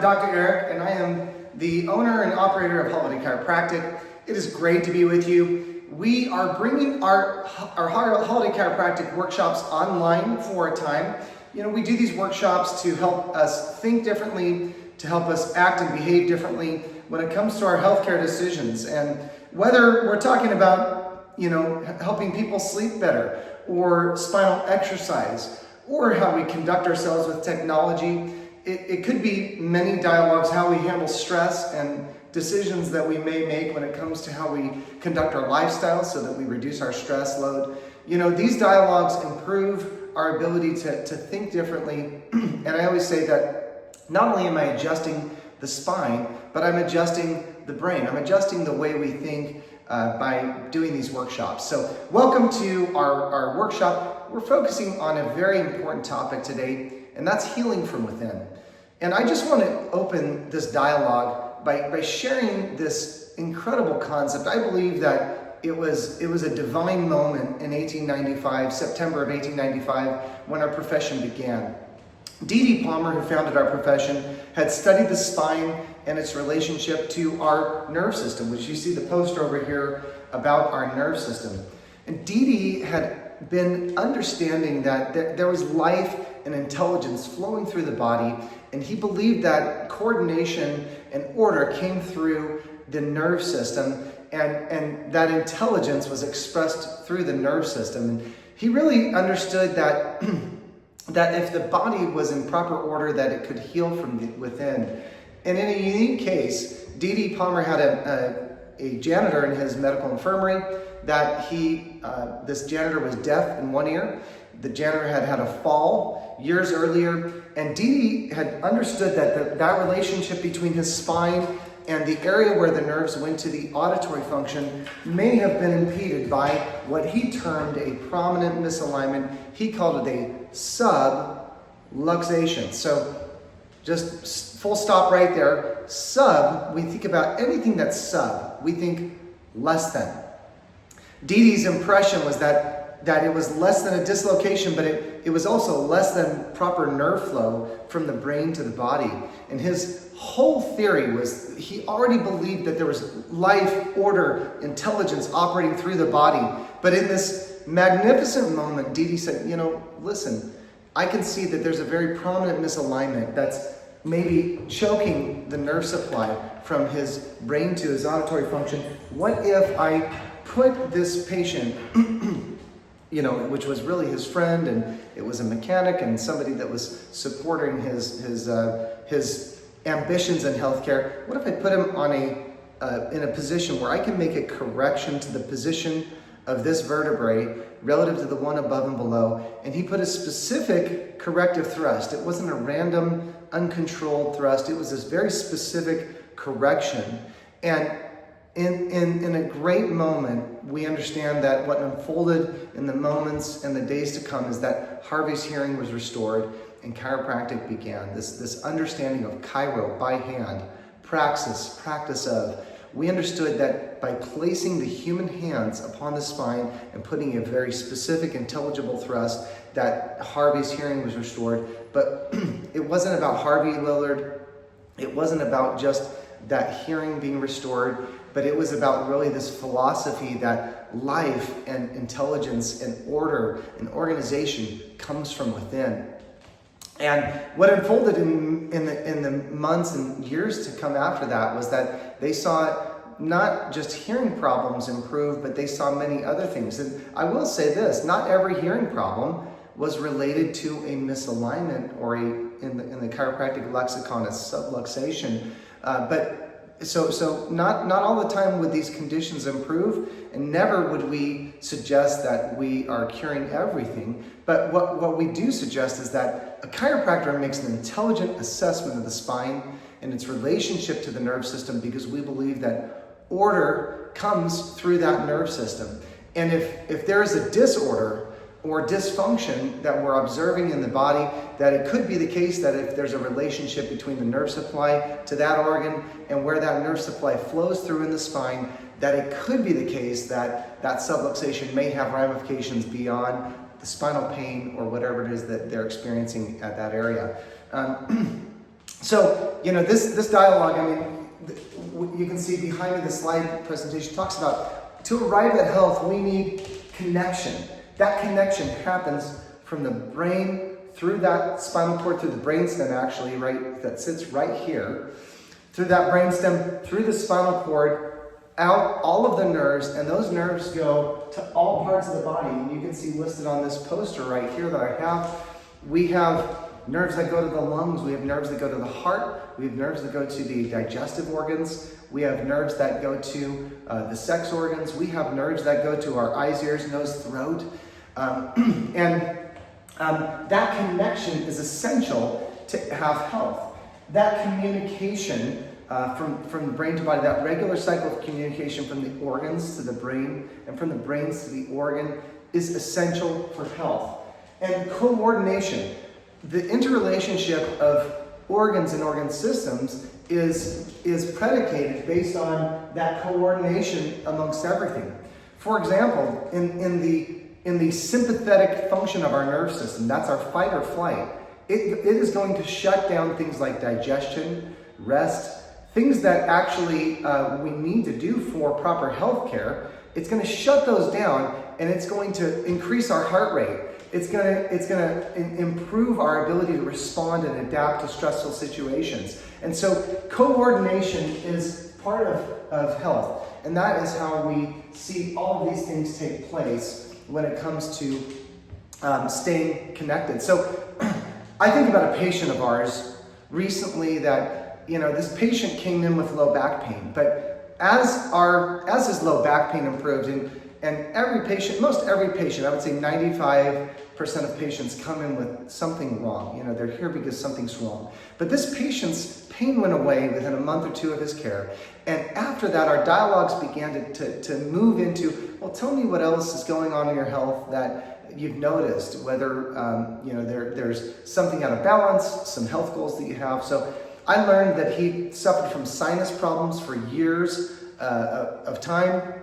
Dr. Eric, and I am the owner and operator of Holladay Chiropractic. It is great to be with you. We are bringing our Holladay Chiropractic workshops online for a time. You know, we do these workshops to help us think differently, to help us act and behave differently when it comes to our healthcare decisions. And whether we're talking about, you know, helping people sleep better, or spinal exercise, or how we conduct ourselves with technology, it could be many dialogues, how we handle stress and decisions that we may make when it comes to how we conduct our lifestyle so that we reduce our stress load. You know, these dialogues improve our ability to think differently. And I always say that not only am I adjusting the spine, but I'm adjusting the brain. I'm adjusting the way we think by doing these workshops. So welcome to our workshop. We're focusing on a very important topic today, and that's healing from within. And I just want to open this dialogue by sharing this incredible concept. I believe that it was a divine moment in 1895, September of 1895, when our profession began. D.D. Palmer, who founded our profession, had studied the spine and its relationship to our nerve system, which you see the poster over here about our nerve system. And D.D. had been understanding that there was life and intelligence flowing through the body, and he believed that coordination and order came through the nerve system, and that intelligence was expressed through the nerve system. And he really understood that that if the body was in proper order, that it could heal from within. And in a unique case, D.D. Palmer had a janitor in his medical infirmary that this janitor was deaf in one ear. The janitor had had a fall years earlier, and D.D. had understood that that relationship between his spine and the area where the nerves went to the auditory function may have been impeded by what he termed a prominent misalignment. He called it a subluxation. So just full stop right there. Sub, we think about anything that's sub, we think less than. Dee Dee's impression was that it was less than a dislocation, but it was also less than proper nerve flow from the brain to the body. And his whole theory was he already believed that there was life, order, intelligence operating through the body. But in this magnificent moment, Dee Dee said, you know, listen, I can see that there's a very prominent misalignment that's maybe choking the nerve supply from his brain to his auditory function. What if I put this patient, you know, which was really his friend, and it was a mechanic and somebody that was supporting his ambitions in healthcare. What if I put him on in a position where I can make a correction to the position of this vertebrae relative to the one above and below? And he put a specific corrective thrust. It wasn't a random, uncontrolled thrust. It was this very specific correction. And in a great moment, we understand that what unfolded in the moments and the days to come is that Harvey's hearing was restored and chiropractic began. This understanding of chiro, by hand, practice of. We understood that by placing the human hands upon the spine and putting a very specific, intelligible thrust, that Harvey's hearing was restored. But it wasn't about Harvey Lillard. It wasn't about just that hearing being restored, but it was about really this philosophy that life and intelligence and order and organization comes from within. And what unfolded in the months and years to come after that was that they saw not just hearing problems improve, but they saw many other things. And I will say this, not every hearing problem was related to a misalignment or in the chiropractic lexicon, a subluxation. So not all the time would these conditions improve, and never would we suggest that we are curing everything. But what we do suggest is that a chiropractor makes an intelligent assessment of the spine and its relationship to the nerve system, because we believe that order comes through that nerve system. And if there is a disorder or dysfunction that we're observing in the body, that it could be the case that if there's a relationship between the nerve supply to that organ and where that nerve supply flows through in the spine, that it could be the case that that subluxation may have ramifications beyond the spinal pain or whatever it is that they're experiencing at that area. So, this dialogue, you can see behind me the slide presentation talks about, to arrive at health, we need connection. That connection happens from the brain through that spinal cord, through the brainstem actually, right, that sits right here, through that brainstem, through the spinal cord, out all of the nerves, and those nerves go to all parts of the body. And you can see listed on this poster right here that I have, we have nerves that go to the lungs, we have nerves that go to the heart, we have nerves that go to the digestive organs, we have nerves that go to the sex organs, we have nerves that go to our eyes, ears, nose, throat. That connection is essential to have health. That communication from the brain to body, that regular cycle of communication from the organs to the brain and from the brains to the organ is essential for health. And coordination, the interrelationship of organs and organ systems is predicated based on that coordination amongst everything. For example, in the sympathetic function of our nerve system, that's our fight or flight, it is going to shut down things like digestion, rest, things that actually we need to do for proper health care. It's going to shut those down, and it's going to increase our heart rate. It's going to improve our ability to respond and adapt to stressful situations. And so coordination is part of health. And that is how we see all of these things take place when it comes to staying connected. So I think about a patient of ours recently that, this patient came in with low back pain, but as his low back pain improved, and most every patient, I would say 95% of patients come in with something wrong. They're here because something's wrong. But this patient's pain went away within a month or two of his care. And after that, our dialogues began to move into, well, tell me what else is going on in your health that you've noticed, whether there's something out of balance, some health goals that you have. So I learned that he suffered from sinus problems for years of time,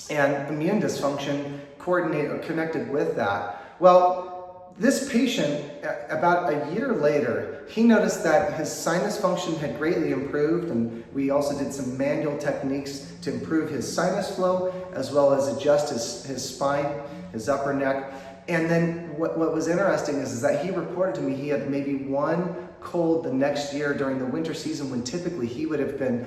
and immune dysfunction connected with that. Well, this patient, about a year later, he noticed that his sinus function had greatly improved, and we also did some manual techniques to improve his sinus flow, as well as adjust his spine, his upper neck. And then what was interesting is that he reported to me he had maybe one cold the next year during the winter season, when typically he would have been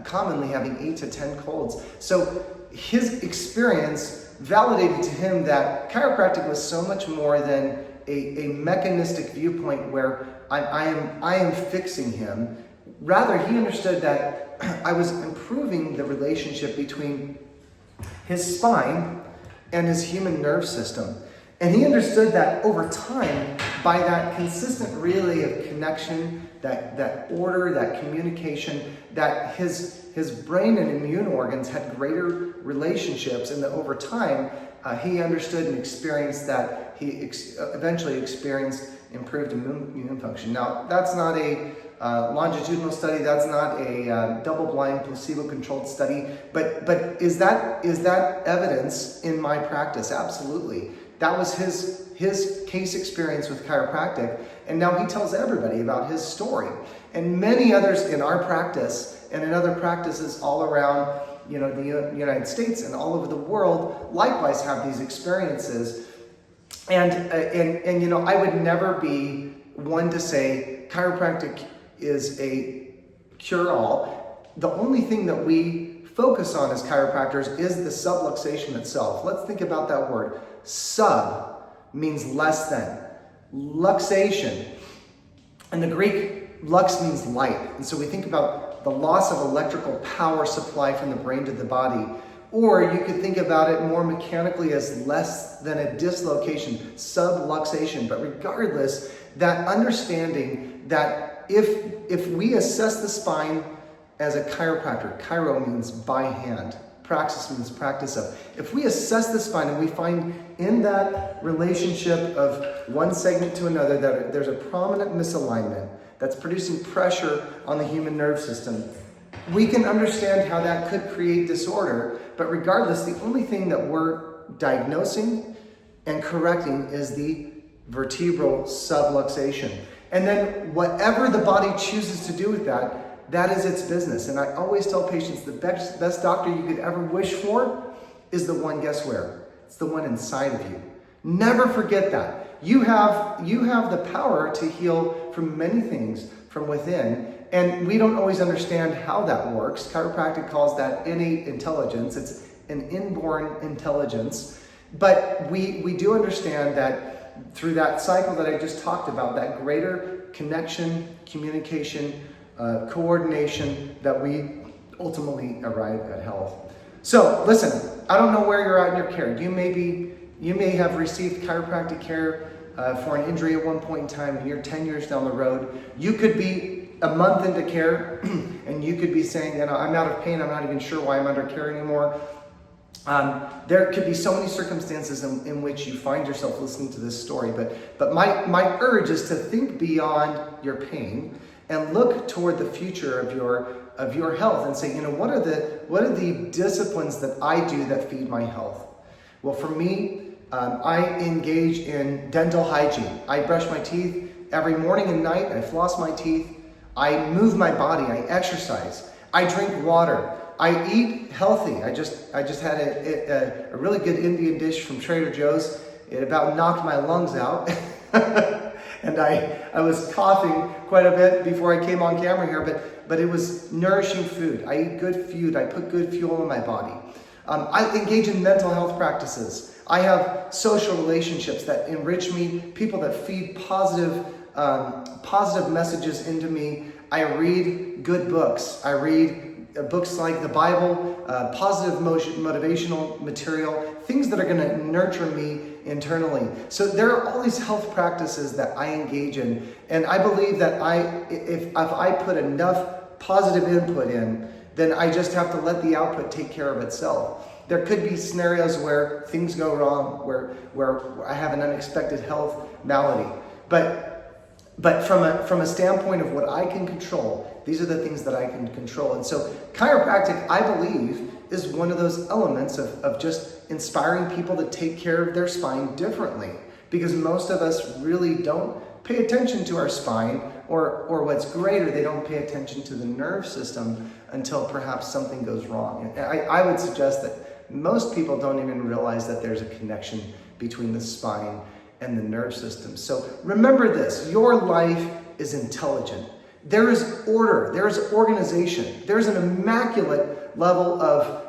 commonly having 8 to 10 colds. So his experience validated to him that chiropractic was so much more than a mechanistic viewpoint where I am fixing him. Rather, he understood that I was improving the relationship between his spine and his human nerve system. And he understood that over time, by that consistent relay of connection, that order, that communication, that his brain and immune organs had greater relationships, and that over time, he understood and experienced that he eventually experienced improved immune function. Now, that's not a longitudinal study, that's not a double-blind, placebo-controlled study, but is that evidence in my practice? Absolutely. That was his case experience with chiropractic, and now he tells everybody about his story. And many others in our practice and in other practices all around the United States and all over the world likewise have these experiences. And I would never be one to say chiropractic is a cure-all. The only thing that we focus on as chiropractors is the subluxation itself. Let's think about that word. Sub means less than. Luxation. In the Greek, lux means light. And so we think about the loss of electrical power supply from the brain to the body. Or you could think about it more mechanically as less than a dislocation, subluxation. But regardless, that understanding that if we assess the spine as a chiropractor, chiro means by hand, praxis means practice of. If we assess the spine and we find in that relationship of one segment to another that there's a prominent misalignment that's producing pressure on the human nerve system, we can understand how that could create disorder. But regardless, the only thing that we're diagnosing and correcting is the vertebral subluxation. And then whatever the body chooses to do with that, that is its business. And I always tell patients the best doctor you could ever wish for is the one, guess where? It's the one inside of you. Never forget that. You have the power to heal from many things from within, and we don't always understand how that works. Chiropractic calls that innate intelligence. It's an inborn intelligence. But we do understand that through that cycle that I just talked about, that greater connection, communication, coordination, that we ultimately arrive at health. So listen, I don't know where you're at in your care. You may have received chiropractic care for an injury at one point in time, and you're 10 years down the road. You could be a month into care and you could be saying, I'm out of pain, I'm not even sure why I'm under care anymore. There could be so many circumstances in which you find yourself listening to this story, but my urge is to think beyond your pain and look toward the future of your health and say, what are the disciplines that I do that feed my health? Well, for me, I engage in dental hygiene. I brush my teeth every morning and night. I floss my teeth. I move my body. I exercise. I drink water. I eat healthy. I just had a really good Indian dish from Trader Joe's. It about knocked my lungs out. And I was coughing quite a bit before I came on camera here, but it was nourishing food. I eat good food. I put good fuel in my body. I engage in mental health practices. I have social relationships that enrich me, people that feed positive messages into me. I read good books. I read books like the Bible, positive motivational material, things that are going to nurture me internally. So there are all these health practices that I engage in, and I believe that if I put enough positive input in, then I just have to let the output take care of itself. There could be scenarios where things go wrong, where I have an unexpected health malady. But from a standpoint of what I can control, these are the things that I can control. And so chiropractic, I believe, is one of those elements of just inspiring people to take care of their spine differently. Because most of us really don't pay attention to our spine, or what's greater, they don't pay attention to the nerve system until perhaps something goes wrong. And I would suggest that most people don't even realize that there's a connection between the spine and the nerve system. So remember this, your life is intelligent. There is order, there is organization, there's an immaculate level of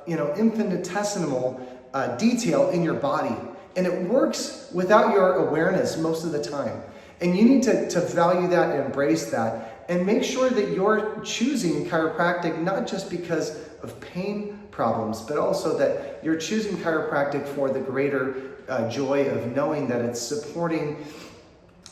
infinitesimal detail in your body. And it works without your awareness most of the time. And you need to value that and embrace that, and make sure that you're choosing chiropractic not just because of pain problems, but also that you're choosing chiropractic for the greater joy of knowing that it's supporting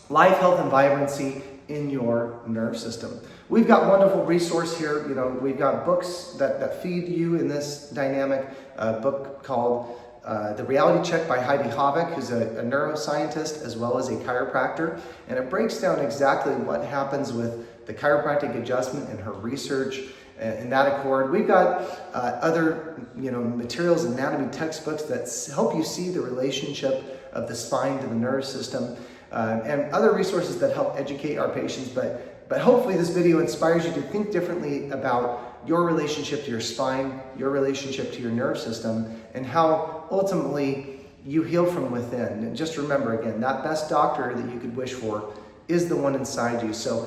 life, health, and vibrancy in your nerve system. We've got wonderful resource here. We've got books that feed you in this dynamic. A book called The Reality Check by Heidi Havik, who's a neuroscientist as well as a chiropractor. And it breaks down exactly what happens with the chiropractic adjustment and her research in that accord. We've got other materials, anatomy textbooks that help you see the relationship of the spine to the nerve system, and other resources that help educate our patients. But hopefully this video inspires you to think differently about your relationship to your spine, your relationship to your nerve system, and how ultimately you heal from within. And just remember, again, that best doctor that you could wish for is the one inside you. So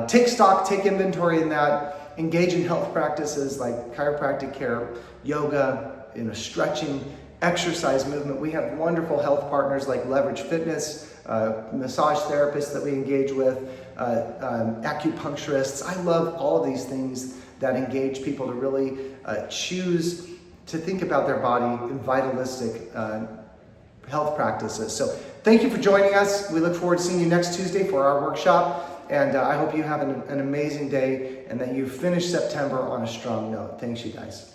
take stock, take inventory in that. Engage in health practices like chiropractic care, yoga, stretching, exercise movement. We have wonderful health partners like Leverage Fitness, massage therapists that we engage with, acupuncturists. I love all these things that engage people to really choose to think about their body in vitalistic health practices. So thank you for joining us. We look forward to seeing you next Tuesday for our workshop. And I hope you have an amazing day and that you finish September on a strong note. Thanks, you guys.